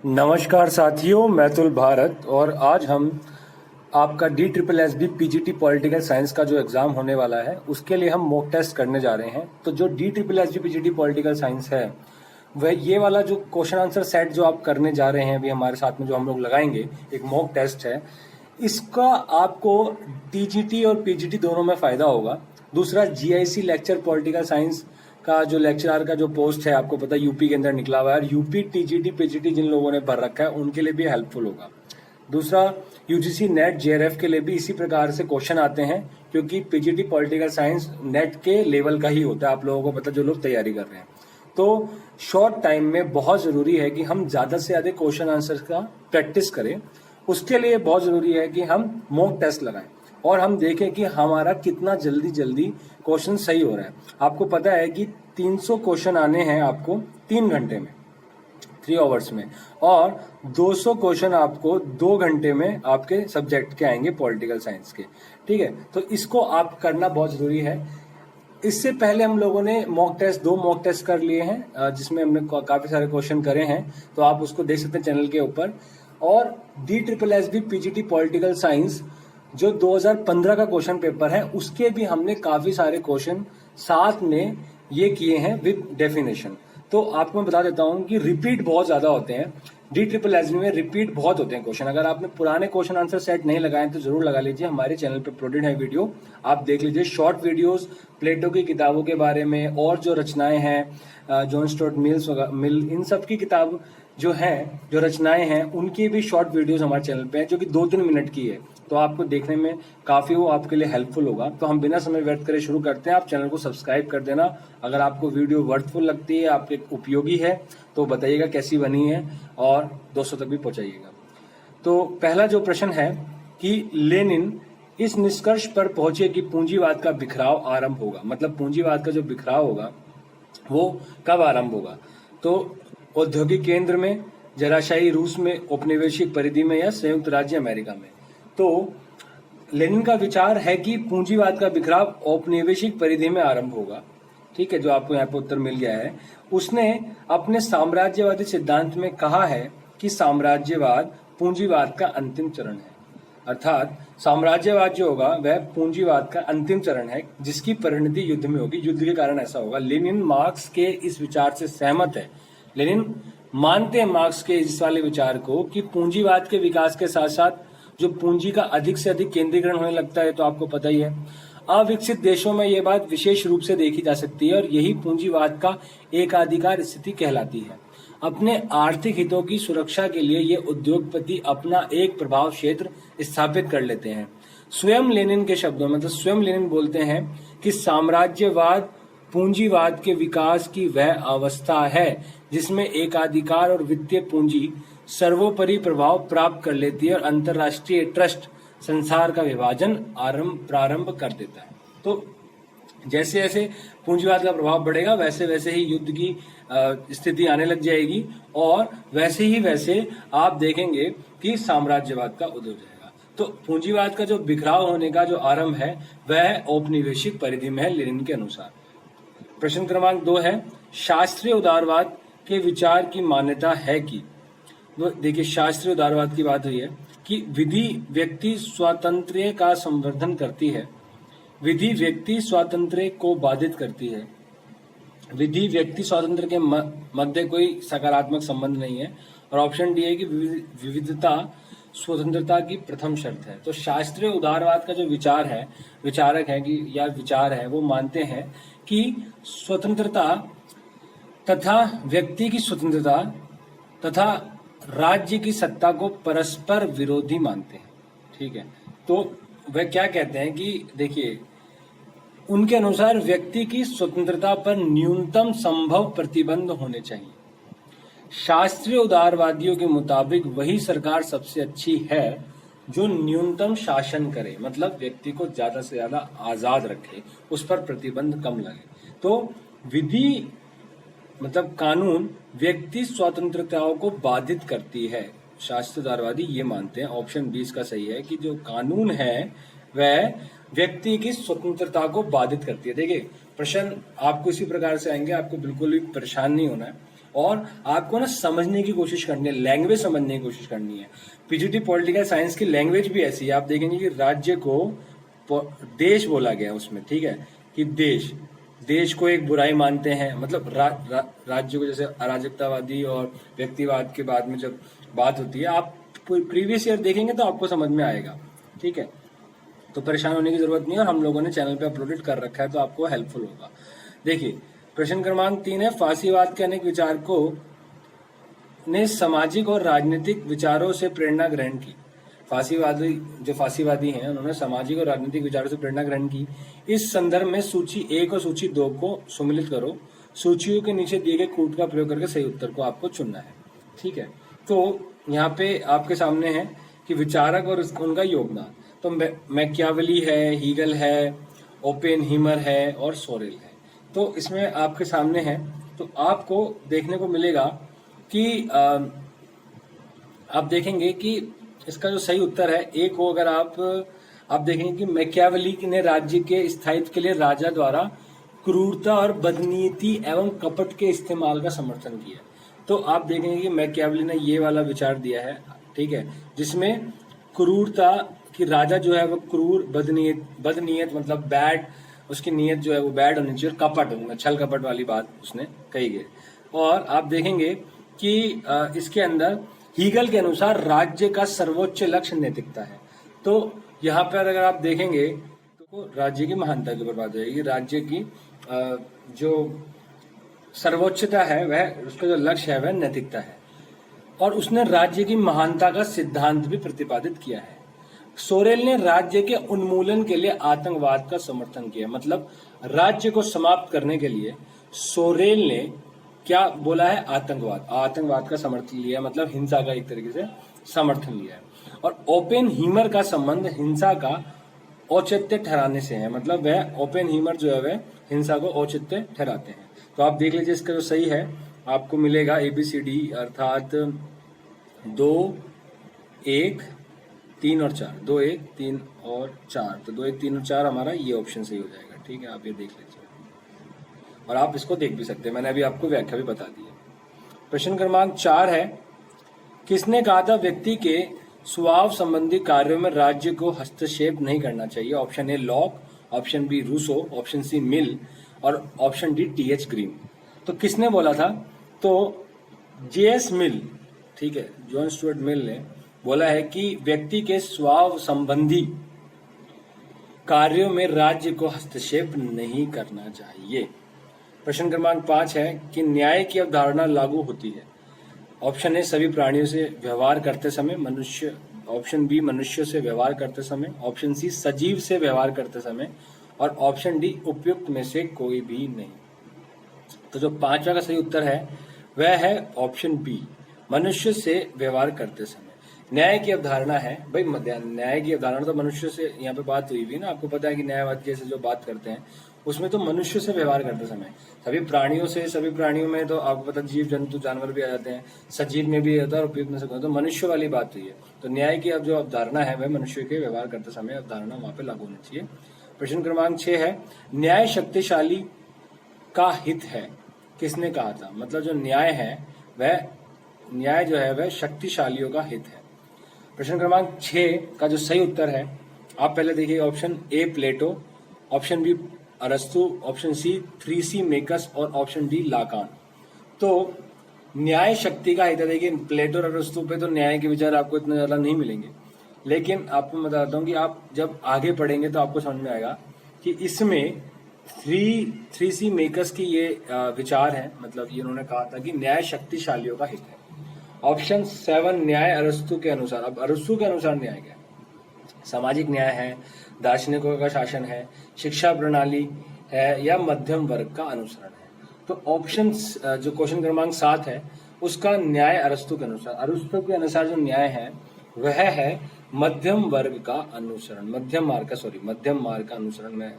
नमस्कार साथियों, मैं तुल भारत और आज हम आपका DSSB PGT पॉलिटिकल साइंस का जो एग्ज़ाम होने वाला है उसके लिए हम मॉक टेस्ट करने जा रहे हैं। तो जो DSSB PGT पॉलिटिकल साइंस है वह ये वाला जो क्वेश्चन आंसर सेट जो आप करने जा रहे हैं अभी हमारे साथ में जो हम लोग लगाएंगे, एक मॉक टेस्ट है। इसका आपको TGT और PGT दोनों में फ़ायदा होगा। दूसरा GIC लेक्चर पॉलिटिकल साइंस का जो लेक्चरर का जो पोस्ट है, आपको पता है यूपी के अंदर निकला हुआ है और यूपी TGT PGT जिन लोगों ने भर रखा है उनके लिए भी हेल्पफुल होगा। दूसरा UGC नेट JRF के लिए भी इसी प्रकार से क्वेश्चन आते हैं, क्योंकि PGT पॉलिटिकल साइंस नेट के लेवल का ही होता है, आप लोगों को पता जो लोग तैयारी कर रहे हैं। तो शॉर्ट टाइम में बहुत जरूरी है कि हम ज्यादा से ज्यादा क्वेश्चन आंसर का प्रैक्टिस करें। उसके लिए बहुत जरूरी है कि हम मॉक टेस्ट लगाएं और हम देखें कि हमारा कितना जल्दी क्वेश्चन सही हो रहा है। आपको पता है कि 300 क्वेश्चन आने हैं आपको 3 घंटे में, 3 आवर्स में, और 200 क्वेश्चन आपको 2 घंटे में आपके सब्जेक्ट के आएंगे पॉलिटिकल साइंस के। ठीक है, तो इसको आप करना बहुत जरूरी है। इससे पहले हम लोगों ने दो मॉक टेस्ट कर लिए हैं, जिसमें हमने काफी सारे क्वेश्चन करे हैं, तो आप उसको देख सकते हैं चैनल के ऊपर। और DSSB PGT पॉलिटिकल साइंस जो 2015 का क्वेश्चन पेपर है उसके भी हमने काफी सारे क्वेश्चन साथ में ये किए हैं विद डेफिनेशन। तो आपको मैं बता देता हूं कि रिपीट बहुत ज्यादा होते हैं DSSB में, रिपीट बहुत होते हैं क्वेश्चन। अगर आपने पुराने क्वेश्चन आंसर सेट नहीं लगाए तो जरूर लगा लीजिए, हमारे चैनल पे अपलोडेड है वीडियो, आप देख लीजिए। शॉर्ट वीडियोस प्लेटो की किताबों के बारे में और जो रचनाएं हैं जॉन स्टुअर्ट मिल इन सब की किताब जो हैं, जो रचनाएं हैं, उनकी भी शॉर्ट वीडियोस हमारे चैनल पे है जो कि 2-3 मिनट की है, तो आपको देखने में काफी वो आपके लिए हेल्पफुल होगा। तो हम बिना समय व्यर्थ करे शुरू करते हैं। आप चैनल को सब्सक्राइब कर देना। अगर आपको वीडियो वर्थफुल लगती है, आपके उपयोगी है, तो बताइएगा कैसी बनी है और दोस्तों तक भी पहुंचाइएगा। तो पहला जो प्रश्न है कि लेनिन इस निष्कर्ष पर पहुंचे कि पूंजीवाद का बिखराव आरंभ होगा, मतलब पूंजीवाद का जो बिखराव होगा वो कब आरंभ होगा। तो औद्योगिक केंद्र में, जराशाही रूस में, औपनिवेशिक परिधि में या संयुक्त राज्य अमेरिका में। तो लेनिन का विचार है कि पूंजीवाद का बिखराव औपनिवेशिक परिधि में आरंभ होगा। ठीक है, जो आपको यहाँ पे उत्तर मिल गया है। उसने अपने साम्राज्यवादी सिद्धांत में कहा है कि साम्राज्यवाद पूंजीवाद का अंतिम चरण है, अर्थात साम्राज्यवाद जो होगा वह पूंजीवाद का अंतिम चरण है जिसकी परिणति युद्ध में होगी, युद्ध के कारण ऐसा होगा। लेनिन मार्क्स के इस विचार से सहमत है। लेनिन मानते हैं मार्क्स के इस वाले विचार को कि पूंजीवाद के विकास के साथ साथ जो पूंजी का अधिक से अधिक केंद्रीकरण होने लगता है, तो आपको पता ही है अविकसित देशों में ये बात विशेष रूप से देखी जा सकती है और यही पूंजीवाद का एकाधिकार स्थिति कहलाती है। अपने आर्थिक हितों की सुरक्षा के लिए ये उद्योगपति अपना एक प्रभाव क्षेत्र स्थापित कर लेते हैं। स्वयं लेनिन के शब्दों में, तो स्वयं लेनिन बोलते हैं कि साम्राज्यवाद पूंजीवाद के विकास की वह अवस्था है जिसमें एकाधिकार और वित्तीय पूंजी सर्वोपरि प्रभाव प्राप्त कर लेती है और अंतरराष्ट्रीय ट्रस्ट संसार का विभाजन प्रारंभ कर देता है। तो जैसे जैसे पूंजीवाद का प्रभाव बढ़ेगा वैसे वैसे ही युद्ध की स्थिति आने लग जाएगी और वैसे आप देखेंगे कि साम्राज्यवाद का उदय हो जाएगा। तो पूंजीवाद का जो बिखराव होने का जो आरंभ है वह औपनिवेशिक परिधि में है लेनिन के अनुसार। प्रश्न क्रमांक 2 है, शास्त्रीय उदारवाद के विचार की मान्यता है कि, देखिए शास्त्रीय उदारवाद की बात हुई है कि विधि व्यक्ति स्वातंत्र्य का संवर्धन करती है, विधि व्यक्ति स्वातंत्र्य को बाधित करती है, विधि व्यक्ति स्वातंत्र्य के मध्य कोई सकारात्मक संबंध नहीं है, और ऑप्शन डी है कि विविधता स्वतंत्रता की प्रथम शर्त है। तो शास्त्रीय उदारवाद का जो विचार है, विचारक है कि या विचार है, वो मानते हैं कि स्वतंत्रता तथा व्यक्ति की स्वतंत्रता तथा राज्य की सत्ता को परस्पर विरोधी मानते हैं। ठीक है, तो वह क्या कहते हैं कि देखिए उनके अनुसार व्यक्ति की स्वतंत्रता पर न्यूनतम संभव प्रतिबंध होने चाहिए। शास्त्रीय उदारवादियों के मुताबिक वही सरकार सबसे अच्छी है जो न्यूनतम शासन करे, मतलब व्यक्ति को ज्यादा से ज्यादा आजाद रखे, उस पर प्रतिबंध कम लगे। तो विधि मतलब कानून व्यक्ति स्वतंत्रताओं को बाधित करती है, शास्त्रीय उदारवादी ये मानते हैं। ऑप्शन बी इसका सही है कि जो कानून है वह व्यक्ति की स्वतंत्रता को बाधित करती है। देखिए प्रश्न आपको इसी प्रकार से आएंगे, आपको बिल्कुल भी परेशान नहीं होना है। और आपको ना समझने की कोशिश करनी है, लैंग्वेज समझने की कोशिश करनी है। पीजीटी पॉलिटिकल साइंस की लैंग्वेज भी ऐसी है, आप देखेंगे कि राज्य को देश बोला गया उसमें, ठीक है, कि देश को एक बुराई मानते हैं, मतलब राज्य को, जैसे अराजकतावादी और व्यक्तिवाद के बाद में जब बात होती है, आप प्रीवियस ईयर देखेंगे तो आपको समझ में आएगा, ठीक है। तो परेशान होने की जरूरत नहीं है, और हम लोगों ने चैनल पे अपलोडेड कर रखा है, तो आपको हेल्पफुल होगा। देखिए प्रश्न क्रमांक 3 है, फासीवाद के अनेक विचारकों ने सामाजिक और राजनीतिक विचारों से प्रेरणा ग्रहण की। फासीवादी हैं, उन्होंने सामाजिक और राजनीतिक विचारों से प्रेरणा ग्रहण की। इस संदर्भ में सूची 1 और सूची 2 को सम्मिलित करो। सूचियों के नीचे दिए गए कूट का प्रयोग करके सही उत्तर को आपको चुनना है, ठीक है। तो यहाँ पे आपके सामने है कि विचारक और उनका योगदान। तो मैकियावेली है, हीगल है, ओपेनहीमर है और सोरेल है। तो इसमें आपके सामने है, तो आपको देखने को मिलेगा कि आप देखेंगे कि इसका जो सही उत्तर है एक हो, अगर आप देखेंगे कि मैकियावेली ने राज्य के स्थायित्व के लिए राजा द्वारा क्रूरता और बदनीति एवं कपट के इस्तेमाल का समर्थन किया। तो आप देखेंगे कि मैकियावेली ने ये वाला विचार दिया है, ठीक है, जिसमें क्रूरता कि राजा जो है वो क्रूर, बदनीयत मतलब बैड, उसकी नीयत जो है वो बैड होनी चाहिए, और कपट, छल कपट वाली बात उसने कही गई। और आप देखेंगे कि इसके अंदर हीगल के अनुसार राज्य का सर्वोच्च लक्ष्य नैतिकता है। तो यहाँ पर अगर आप देखेंगे तो राज्य की महानता की ऊपर बात होगी। राज्य की जो सर्वोच्चता है, वह उसका जो लक्ष्य है वह नैतिकता है, और उसने राज्य की महानता का सिद्धांत भी प्रतिपादित किया है। सोरेल ने राज्य के उन्मूलन के लिए आतंकवाद का समर्थन किया, मतलब राज्य को समाप्त करने के लिए सोरेल ने क्या बोला है, आतंकवाद का समर्थन लिया, मतलब हिंसा का एक तरीके से समर्थन लिया है। और ओपेनहीमर का संबंध हिंसा का औचित्य ठहराने से है, मतलब वह ओपेनहीमर जो है वह हिंसा को औचित्य ठहराते हैं। तो आप देख लीजिए इसका जो सही है आपको मिलेगा ABCD, अर्थात 2, 1, 3 और 4, 2, 1, 3 और 4। तो 2, 1, 3 और 4 हमारा ये ऑप्शन सही हो जाएगा, ठीक है। आप ये देख लीजिए, और आप इसको देख भी सकते हैं, मैंने अभी आपको व्याख्या भी बता दी है। प्रश्न क्रमांक 4 है, किसने कहा था व्यक्ति के स्वभाव संबंधी कार्यों में राज्य को हस्तक्षेप नहीं करना चाहिए? Option A Locke, option B Rousseau, option C Mill और ऑप्शन डी TH ग्रीन। तो किसने बोला था? तो JS मिल, ठीक है, जॉन स्टुअर्ट मिल ने बोला है कि व्यक्ति के स्वभाव संबंधी कार्यों में राज्य को हस्तक्षेप नहीं करना चाहिए। प्रश्न क्रमांक 5 है कि न्याय की अवधारणा लागू होती है। ऑप्शन ए सभी प्राणियों से व्यवहार करते समय, मनुष्य, ऑप्शन बी मनुष्य से व्यवहार करते समय, ऑप्शन सी सजीव से व्यवहार करते समय और ऑप्शन डी उपयुक्त में से कोई भी नहीं। तो जो 5वां का सही उत्तर है वह है ऑप्शन बी, मनुष्य से व्यवहार करते समय। न्याय की अवधारणा है भाई, न्याय की अवधारणा तो मनुष्य से यहाँ पे बात हुई भी ना, आपको पता है कि न्यायवादी जैसे जो बात करते हैं उसमें तो मनुष्य से व्यवहार करते समय, सभी प्राणियों में तो आपको पता जीव जंतु जानवर भी आ जाते हैं, सजीव में भी आता है और उपयुक्त में से कोई, तो मनुष्य वाली बात हुई है। तो न्याय की अब जो अवधारणा है वह मनुष्य के व्यवहार करते समय अवधारणा वहां पे लागू होनी चाहिए। प्रश्न क्रमांक 6 है, न्याय शक्तिशाली का हित है, किसने कहा था? मतलब जो न्याय है वह, न्याय जो है वह शक्तिशालियों का हित है। प्रश्न क्रमांक 6 का जो सही उत्तर है आप पहले देखिए, option A Plato, option B अरस्तु, ऑप्शन सी 3C मेकस और ऑप्शन डी लाकान। तो न्याय शक्ति का हित है। देखिए प्लेटो और अरस्तु पे तो न्याय के विचार आपको इतने ज्यादा नहीं मिलेंगे, लेकिन आपको मैं बताता हूँ कि आप जब आगे पढ़ेंगे तो आपको समझ में आएगा कि इसमें 3C मेकस की ये विचार है, मतलब ये उन्होंने कहा था कि न्याय शक्तिशालियों का हित है। ऑप्शन 7 न्याय अरस्तु के अनुसार। अब अरस्तु के अनुसार न्याय क्या है? सामाजिक न्याय है, दार्शनिकों का शासन है, शिक्षा प्रणाली है या मध्यम वर्ग का अनुसरण है। तो ऑप्शन जो क्वेश्चन क्रमांक 7 है उसका न्याय अरस्तु के अनुसार, अरस्तु के अनुसार जो न्याय है वह है मध्यम वर्ग का अनुसरण, मध्यम मार्ग का अनुसरण, में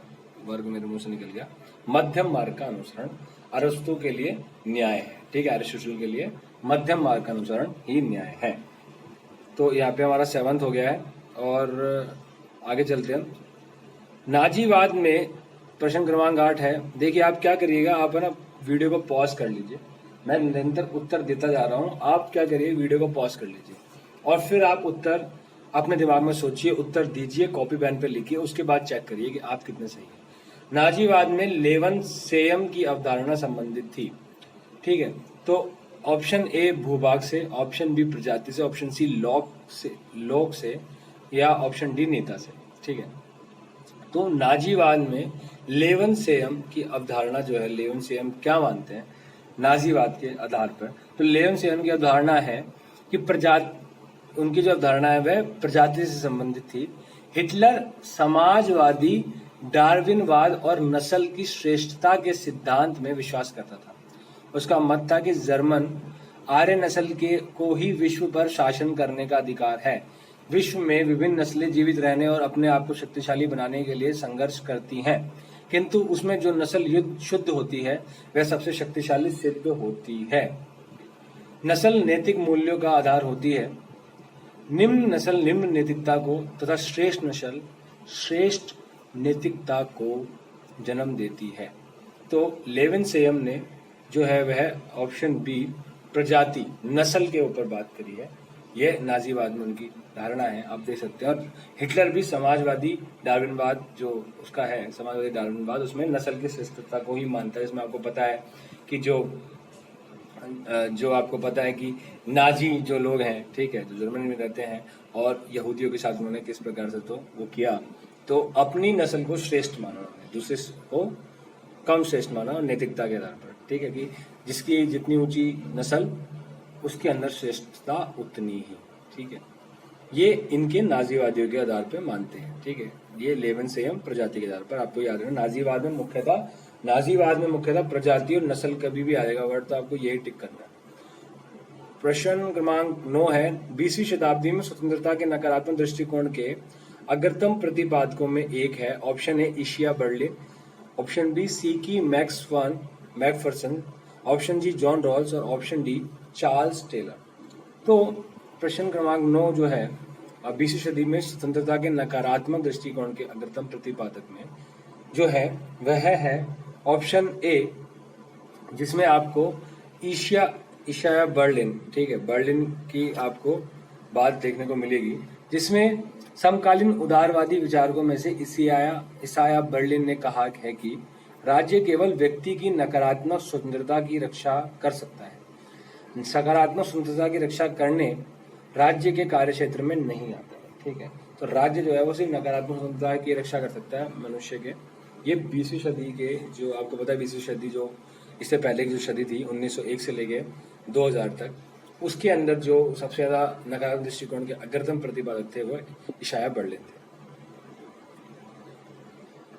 वर्ग मेरे मुंह से निकल गया, मध्यम मार्ग का अनुसरण अरस्तु के लिए न्याय है, ठीक है। अरिस्टोटल के लिए मध्यम मार्ग का अनुसरण ही न्याय है। तो यहाँ पे हमारा 7th हो गया है और आगे चलते हैं। नाजीवाद में प्रश्न क्रमांक 8 है। देखिए आप क्या करिएगा, आप है ना वीडियो को पॉज कर लीजिए, मैं निरंतर उत्तर देता जा रहा हूँ। आप क्या करिए, वीडियो को पॉज कर लीजिए और फिर आप उत्तर अपने दिमाग में सोचिए, उत्तर दीजिए, कॉपी पेन पे लिखिए, उसके बाद चेक करिए कि आप कितने सही हैं। नाजीवाद में लेवन सेयम की अवधारणा संबंधित थी। ठीक है, तो ऑप्शन ए भूभाग से, ऑप्शन बी प्रजाति से, ऑप्शन सी लोक से या ऑप्शन डी नेता से। ठीक है, तो नाजीवाद में लेवन सेयम की अवधारणा जो है, लेवन सेयम क्या मानते हैं नाजीवाद के आधार पर, तो लेवन सेयम की अवधारणा है कि उनकी जो अवधारणा है वह प्रजाति से संबंधित थी। हिटलर समाजवादी, डार्विनवाद और नस्ल की श्रेष्ठता के सिद्धांत में विश्वास करता था। उसका मत था कि जर्मन आर्य नस्ल को ही विश्व पर शासन करने का अधिकार है। विश्व में विभिन्न नस्लें जीवित रहने और अपने आप को शक्तिशाली बनाने के लिए संघर्ष करती हैं, किंतु उसमें जो नस्ल शुद्ध होती है वह सबसे शक्तिशाली सिद्ध होती है। नस्ल नैतिक मूल्यों का आधार होती है। निम्न नस्ल निम्न नैतिकता को तथा श्रेष्ठ नस्ल श्रेष्ठ नैतिकता को जन्म देती है। तो लेवन सेयम ने जो है वह ऑप्शन बी प्रजाति, नस्ल के ऊपर बात करी है। यह नाजीवाद में उनकी धारणा है, आप देख सकते हैं। और हिटलर भी समाजवादी डार्विनवाद जो उसका है, समाजवादी डार्विनवाद, उसमें नस्ल की श्रेष्ठता को ही मानता है। इसमें आपको पता है कि जो आपको पता है कि नाजी जो लोग हैं, ठीक है, जो जर्मनी में रहते हैं और यहूदियों के साथ उन्होंने किस प्रकार से तो वो किया, तो अपनी नस्ल को श्रेष्ठ माना, दूसरे को कम श्रेष्ठ माना और नैतिकता के आधार पर। ठीक है, कि जिसकी जितनी ऊंची नस्ल उसके अंदर श्रेष्ठता उतनी ही। ठीक है, ये इनके नाजीवादियों के आधार पर मानते हैं। ठीक है, ये लेवन सेयम प्रजाति के आधार पर, आपको याद रखना। नाजीवाद में मुख्यतः प्रजाति और नस्ल कभी भी आएगा वर्ड, तो आपको यही टिक करना है। प्रश्न क्रमांक 9 है, 20वीं शताब्दी में स्वतंत्रता के नकारात्मक दृष्टिकोण के अग्रतम प्रतिपादकों में एक है। Option A Isaiah Berlin, option B C B Macpherson, option G John Rawls और ऑप्शन डी चार्ल्स टेलर। तो प्रश्न क्रमांक 9 जो है, 20वीं सदी में स्वतंत्रता के नकारात्मक दृष्टिकोण के अग्रतम प्रतिपादक में जो है वह है ऑप्शन ए, जिसमें आपको इशिया बर्लिन, ठीक है, बर्लिन की आपको बात देखने को मिलेगी, जिसमें समकालीन उदारवादी विचारकों में से इसाया बर्लिन ने कहा है कि राज्य केवल व्यक्ति की नकारात्मक स्वतंत्रता की रक्षा कर सकता है, सकारात्मक स्वतंत्रता की रक्षा करने राज्य के कार्यक्षेत्र में नहीं आता है। ठीक है, तो राज्य जो है वो सिर्फ नकारात्मक स्वतंत्रता की रक्षा कर सकता है मनुष्य के। ये 20वीं सदी के, जो आपको पता है 20वीं सदी जो इससे पहले की जो सदी थी 1901 से लेके 2000 तक, उसके अंदर जो सबसे ज्यादा नकारात्मक दृष्टिकोण के अग्रतम प्रतिपादक थे वो इशाया बर्लिन थे।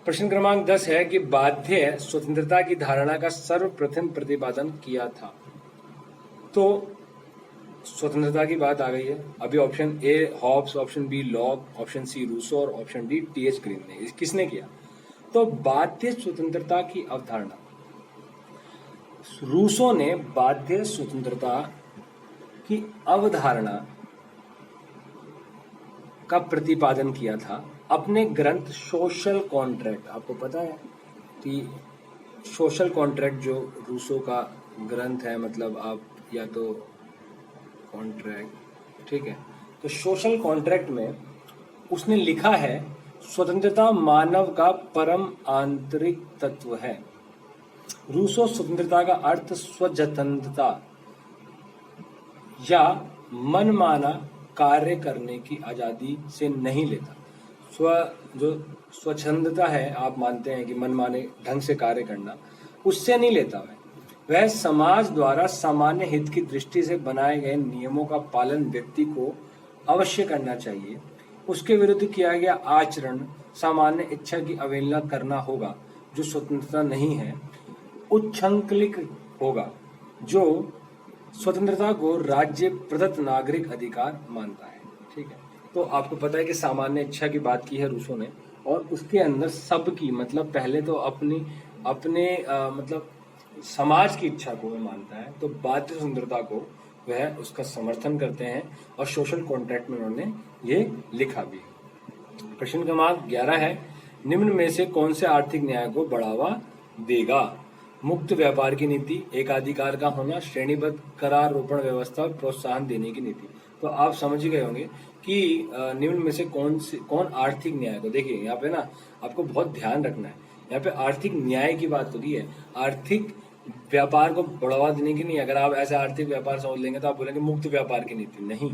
प्रश्न क्रमांक 10 है कि बाध्य स्वतंत्रता की धारणा का सर्वप्रथम प्रतिपादन किया था। तो स्वतंत्रता की बात आ गई है। अभी option A Hobbes, option B Locke, option C Rousseau और ऑप्शन डी टीएच ग्रीन ने किसने किया? तो बाध्य स्वतंत्रता की अवधारणा रूसो ने बाध्य स्वतंत्रता की अवधारणा का प्रतिपादन किया था अपने ग्रंथ सोशल कॉन्ट्रैक्ट। आपको पता है कि सोशल कॉन्ट्रैक्ट जो रूसो का ग्रंथ है, मतलब आप या तो कॉन्ट्रैक्ट, ठीक है, तो सोशल कॉन्ट्रैक्ट में उसने लिखा है स्वतंत्रता मानव का परम आंतरिक तत्व है। रूसो स्वतंत्रता का अर्थ स्वतंत्रता या मनमाना कार्य करने की आजादी से नहीं लेता। जो स्वच्छंदता है, आप मानते हैं कि मनमाने ढंग से कार्य करना, उससे नहीं लेता। वह समाज द्वारा सामान्य हित की दृष्टि से बनाए गए नियमों का पालन व्यक्ति को अवश्य करना चाहिए। उसके विरुद्ध किया गया आचरण सामान्य इच्छा की अवहेलना करना होगा, जो स्वतंत्रता नहीं है। उच्छृंखलिक होगा, जो स्वतंत्रता को राज्य प्रदत्त नागरिक अधिकार मानता है। ठीक है, तो आपको पता है कि सामान्य इच्छा की बात की है रूसो ने, और उसके अंदर सबकी, मतलब पहले तो अपने मतलब समाज की इच्छा को वह मानता है, तो बाध्य स्वतंत्रता को वह उसका समर्थन करते हैं और सोशल कॉन्ट्रैक्ट में उन्होंने ये लिखा भी। प्रश्न क्रमांक 11 है, निम्न में से कौन से आर्थिक न्याय को बढ़ावा देगा? मुक्त व्यापार की नीति, एकाधिकार का होना, श्रेणीबद्ध करारोपण व्यवस्था और प्रोत्साहन देने की नीति। तो आप समझ ही गए होंगे कि निम्न में से कौन आर्थिक न्याय को, देखिए यहाँ पे ना आपको बहुत ध्यान रखना है, यहाँ पे आर्थिक न्याय की बात होती है, आर्थिक व्यापार को बढ़ावा देने की नहीं। अगर आप ऐसे आर्थिक व्यापार समझ लेंगे तो आप बोलेंगे मुक्त व्यापार की नीति, नहीं।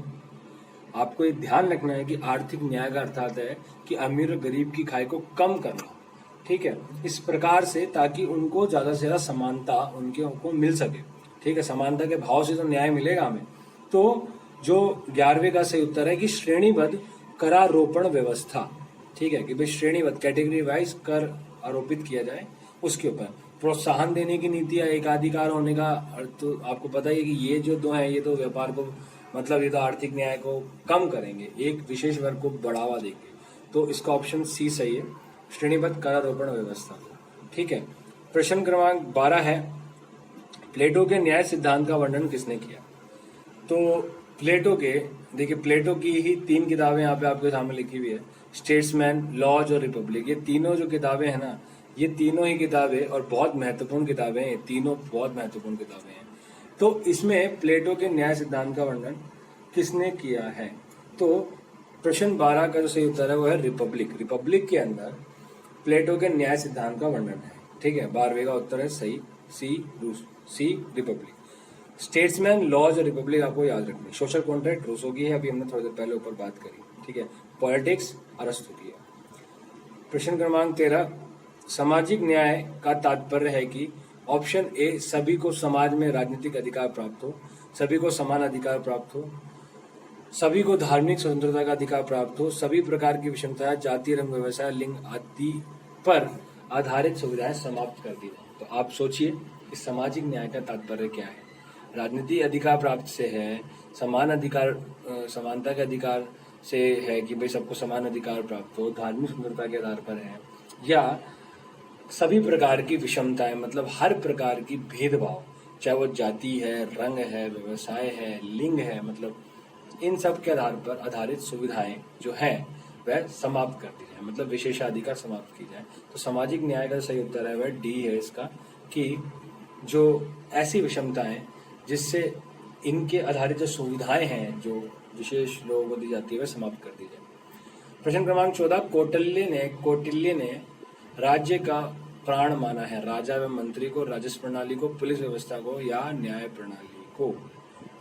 आपको ये ध्यान रखना है कि आर्थिक न्याय का अर्थ आता है कि अमीर और गरीब की खाई को कम करना, ठीक है, इस प्रकार से ताकि उनको ज्यादा से ज्यादा समानता उनको मिल सके, ठीक है। समानता के भाव से तो न्याय मिलेगा हमें। तो जो 11वें का सही उत्तर है कि श्रेणीबद्ध करारोपण व्यवस्था, ठीक है, कि भाई श्रेणीबद्ध कैटेगरी वाइज कर आरोपित किया जाए, उसके ऊपर प्रोत्साहन देने की नीति या एकाधिकार होने का अर्थ तो आपको पता ही है कि ये जो दो हैं ये तो व्यापार को, मतलब ये तो आर्थिक न्याय को कम करेंगे, एक विशेष वर्ग को बढ़ावा देंगे। तो इसका ऑप्शन सी सही है, श्रेणीबद्ध करारोपण व्यवस्था, ठीक है। प्रश्न क्रमांक 12 है, प्लेटो के न्याय सिद्धांत का वर्णन किसने किया? तो प्लेटो के, देखिए प्लेटो की ही 3 किताबें यहाँ पे आपके सामने लिखी हुई है, स्टेट्समैन, लॉज और रिपब्लिक। ये तीनों जो किताबें हैं ना, ये तीनों ही किताबें और बहुत महत्वपूर्ण किताबें हैं, तीनों बहुत महत्वपूर्ण किताबें हैं। तो इसमें प्लेटो के न्याय सिद्धांत का वर्णन किसने किया है? तो प्रश्न 12 का जो सही उत्तर है वो है रिपब्लिक। रिपब्लिक के अंदर प्लेटो के न्याय सिद्धांत का वर्णन है, ठीक है। 12वें का उत्तर है सही, सी रिपब्लिक। स्टेट्समैन, लॉज और रिपब्लिक आपको याद रखनी। सोशल कॉन्ट्रैक्ट रूसो की है, अभी हमने थोड़ी देर पहले ऊपर बात करी, ठीक है। पॉलिटिक्स अरस्तु की है। प्रश्न क्रमांक 13, सामाजिक न्याय का तात्पर्य है कि ऑप्शन ए सभी को समाज में राजनीतिक अधिकार प्राप्त हो, सभी को समान अधिकार प्राप्त हो, सभी को धार्मिक स्वतंत्रता का अधिकार प्राप्त हो, सभी प्रकार की विषमताएं, जाति, रंग, व्यवसाय, लिंग आदि पर आधारित सुविधाएं समाप्त कर दी जाए। तो आप सोचिए इस सामाजिक न्याय का तात्पर्य क्या है? राजनीतिक अधिकार प्राप्त से है, समान अधिकार, समानता के अधिकार से है कि भाई सबको समान अधिकार प्राप्त हो, धार्मिक स्वतंत्रता के आधार पर है, या सभी प्रकार की विषमताएं, मतलब हर प्रकार की भेदभाव, चाहे वो जाति है, रंग है, व्यवसाय है, लिंग है, मतलब इन सब के आधार पर आधारित सुविधाएं जो है वह समाप्त कर दी जाए, मतलब विशेषाधिकार समाप्त की जाए। तो सामाजिक न्याय का सही उत्तर है वह डी है इसका, कि जो ऐसी विषमताएं जिससे इनके आधारित जो सुविधाएं हैं जो विशेष लोगों को दी जाती है वह समाप्त कर दी जाए। प्रश्न क्रमांक 14, कौटिल्य ने राज्य का प्राण माना है राजा एवं मंत्री को, राजस्व प्रणाली को, पुलिस व्यवस्था को या न्याय प्रणाली को?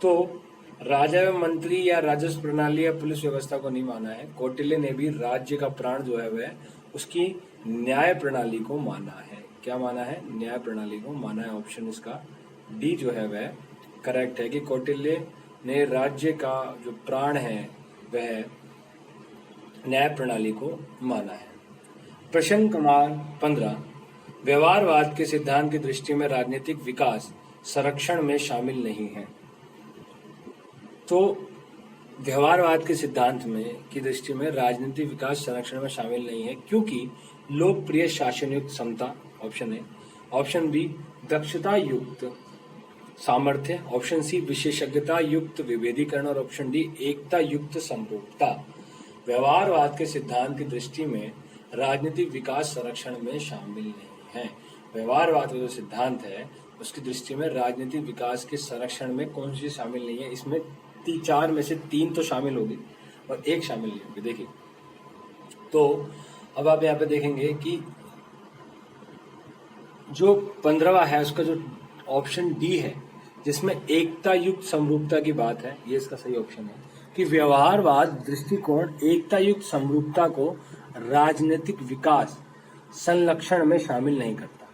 तो राजा एवं मंत्री या राजस्व प्रणाली या पुलिस व्यवस्था को नहीं माना है, कौटिल्य ने भी राज्य का प्राण जो है वह उसकी न्याय प्रणाली को माना है। क्या माना है? न्याय प्रणाली को माना है। ऑप्शन इसका डी जो है वह करेक्ट है कि कौटिल्य ने राज्य का जो प्राण है वह न्याय प्रणाली को माना है। प्रश्न क्रमांक 15, व्यवहारवाद के सिद्धांत की दृष्टि में राजनीतिक विकास संरक्षण में शामिल नहीं है। तो व्यवहारवाद के सिद्धांत में की दृष्टि में राजनीतिक विकास संरक्षण में शामिल नहीं है क्योंकि लोकप्रिय शासन युक्त क्षमता, ऑप्शन ए, ऑप्शन बी दक्षता युक्त सामर्थ्य, ऑप्शन सी विशेषज्ञता युक्त विभेदीकरण और ऑप्शन डी एकता युक्त समरूपता। व्यवहारवाद के सिद्धांत की दृष्टि में राजनीतिक विकास संरक्षण में शामिल नहीं है। व्यवहारवाद का जो सिद्धांत है उसकी दृष्टि में राजनीतिक विकास के संरक्षण में कौन सी शामिल नहीं है? इसमें 4 में से 3 तो शामिल होगी और 1 शामिल नहीं होगी। देखिए, तो अब आप यहाँ पे देखेंगे कि जो 15वां है उसका जो ऑप्शन डी है जिसमें एकता युक्त समरूपता की बात है, ये इसका सही ऑप्शन है कि व्यवहारवाद दृष्टिकोण एकता युक्त समरूपता को राजनीतिक विकास संरक्षण में शामिल नहीं करता।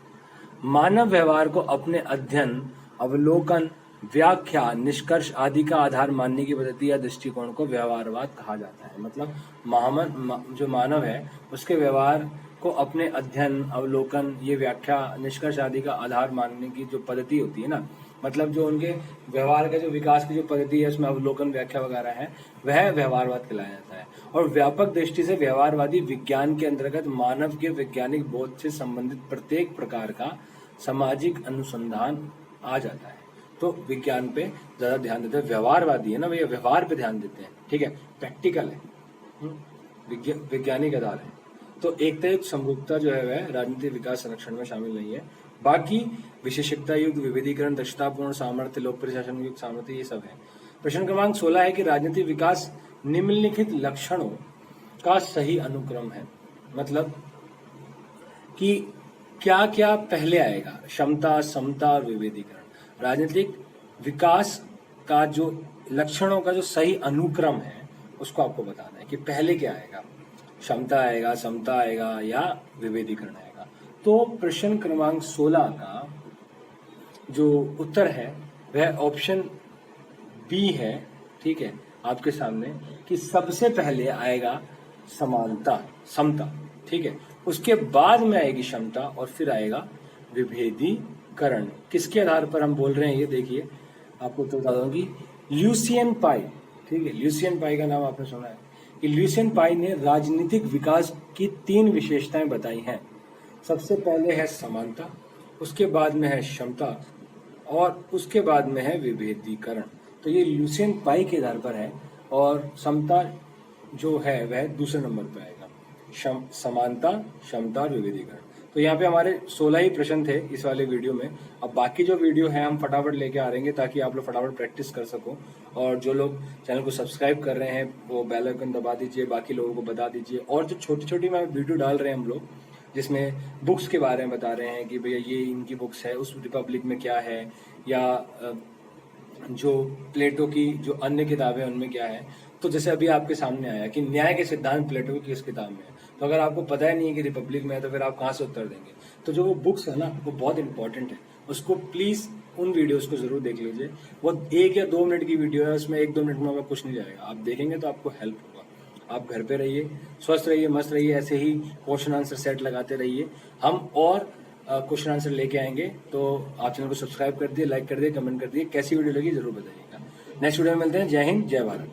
मानव व्यवहार को अपने अध्ययन, अवलोकन, व्याख्या, निष्कर्ष आदि का आधार मानने की पद्धति या दृष्टिकोण को व्यवहारवाद कहा जाता है। मतलब जो मानव है उसके व्यवहार को अपने अध्ययन, अवलोकन, ये व्याख्या, निष्कर्ष आदि का आधार मानने की जो पद्धति होती है ना, मतलब जो उनके व्यवहार का जो विकास की जो पद्धति है उसमें अवलोकन, व्याख्या वगैरह है, वह व्यवहारवाद कहलाया जाता है। और व्यापक दृष्टि से व्यवहारवादी विज्ञान के अंतर्गत मानव के वैज्ञानिक बोध से संबंधित प्रत्येक प्रकार का सामाजिक अनुसंधान आ जाता है। तो विज्ञान पे ज्यादा ध्यान देते हैं। व्यवहारवादी है ना भैया, व्यवहार पे ध्यान देते हैं, ठीक है, प्रैक्टिकल है, वैज्ञानिक आधार है। तो एकता युक्त समरूपता जो है वह राजनीतिक विकास संरक्षण में शामिल नहीं है। बाकी विशेषज्ञता युक्त, विविधीकरण, दक्षतापूर्ण, सामर्थ्य, लोकप्रिय शासन युक्त, सामर्थ्य, ये सब है। प्रश्न क्रमांक 16 है कि राजनीतिक विकास निम्नलिखित लक्षणों का सही अनुक्रम है। मतलब कि क्या क्या पहले आएगा, क्षमता, समता और विविधीकरण। राजनीतिक विकास का जो लक्षणों का जो सही अनुक्रम है उसको आपको बताना है कि पहले क्या आएगा, क्षमता आएगा, समता आएगा या विविधीकरण आएगा। तो प्रश्न क्रमांक 16 का जो उत्तर है वह ऑप्शन बी है। ठीक है, आपके सामने कि सबसे पहले आएगा समानता, समता। ठीक है, उसके बाद में आएगी क्षमता और फिर आएगा विभेदीकरण। किसके आधार पर हम बोल रहे हैं ये देखिए, आपको तो बता दूं कि ल्यूसियन पाई, ठीक है, ल्यूसियन पाई का नाम आपने सुना है कि ल्यूसियन पाई ने राजनीतिक विकास की 3 विशेषताएं बताई हैं। सबसे पहले है समानता, उसके बाद में है क्षमता और उसके बाद में है विभेदीकरण। तो ये ल्यूसियन पाई के आधार पर है और समता जो है वह दूसरे नंबर पर आएगा, समानता, क्षमता और विविधीकरण। तो यहाँ पे हमारे 16 ही प्रश्न थे इस वाले वीडियो में। अब बाकी जो वीडियो है हम फटाफट लेके आ रहेंगे ताकि आप लोग फटाफट प्रैक्टिस कर सको। और जो लोग चैनल को सब्सक्राइब कर रहे हैं वो बेल आइकन दबा दीजिए, बाकी लोगों को बता दीजिए। और जो छोटी छोटी मैं वीडियो डाल रहे हैं हम लोग, जिसमें बुक्स के बारे में बता रहे हैं कि भैया ये इनकी बुक्स है, उस रिपब्लिक में क्या है, या जो प्लेटो की जो अन्य किताबें उनमें क्या है। तो जैसे अभी आपके सामने आया कि न्याय के सिद्धांत प्लेटो की किस किताब में है, तो अगर आपको पता ही नहीं है कि रिपब्लिक में है तो फिर आप कहाँ से उत्तर देंगे। तो जो वो बुक्स है ना वो बहुत इंपॉर्टेंट है, उसको प्लीज उन वीडियोस को जरूर देख लीजिए। वो 1 या 2 मिनट की वीडियो है, उसमें 1-2 मिनट में आपका कुछ नहीं जाएगा, आप देखेंगे तो आपको हेल्प होगा। आप घर पे रहिए, स्वस्थ रहिए, मस्त रहिए, ऐसे ही क्वेश्चन आंसर सेट लगाते रहिए। हम और क्वेश्चन आंसर लेके आएंगे। तो आप चैनल को सब्सक्राइब कर दिए, लाइक कर दिए, कमेंट कर दिए। कैसी वीडियो लगी जरूर बताइएगा। नेक्स्ट वीडियो में मिलते हैं। जय हिंद, जय भारत।